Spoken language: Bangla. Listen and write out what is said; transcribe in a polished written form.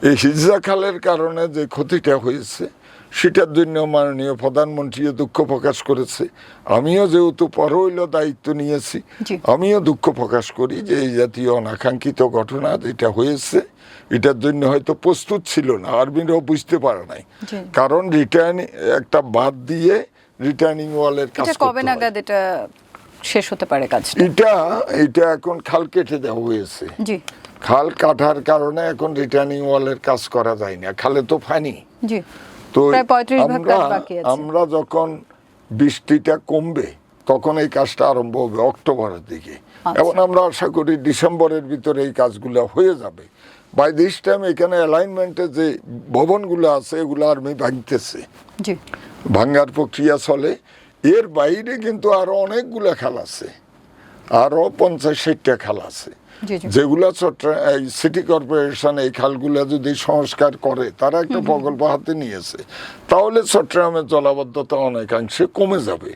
এই হিজড়া খালের কারণে যে ক্ষতিটা হয়েছে সেটার জন্য মাননীয় প্রধানমন্ত্রীও দুঃখ প্রকাশ করেছে। আমিও যেহেতু পরহইল দায়িত্ব নিয়েছি, আমিও দুঃখ প্রকাশ করি যে এই জাতীয় অনাকাঙ্ক্ষিত ঘটনা যেটা হয়েছে এটার জন্য হয়তো প্রস্তুত ছিল না, আর্মিরাও বুঝতে পারে নাই। কারণ রিটার্নিং একটা বাদ দিয়ে রিটার্নিং ওয়ালের কাজ করতে হয়। কবে নাগাদ এটা শেষ হতে পারে কাজটা? এটা এখন খাল কেটে দেওয়া হয়েছে। জি, খাল কাটার কারণে এখন রিটার্নিং ওয়ালের কাজ করা যায় না, খালে তো ফানি। জি, তো প্রায় 35 ভাগ কাজ বাকি আছে। আমরা যখন বৃষ্টিটা কমবে তখন এই কাজটা আরম্ভ হবে অক্টোবরের দিকে। এখন আমরা আশা করি ডিসেম্বরের ভিতরে এই কাজগুলো হয়ে যাবে। বাই দিস টাইম এখানে অ্যালাইনমেন্টে যে ভবনগুলো আছে এগুলো আর্মি ভাঙতেছে, ভাঙ্গার প্রক্রিয়া চলে। এর বাইরে কিন্তু আরো অনেকগুলো খাল আছে, আরো 50-60টা খাল আছে যেগুলো সিটি কর্পোরেশন এই খালগুলো যদি সংস্কার করে, তারা একটা প্রকল্প হাতে নিয়েছে, তাহলে চট্টগ্রামের জলাবদ্ধতা অনেকাংশে কমে যাবে।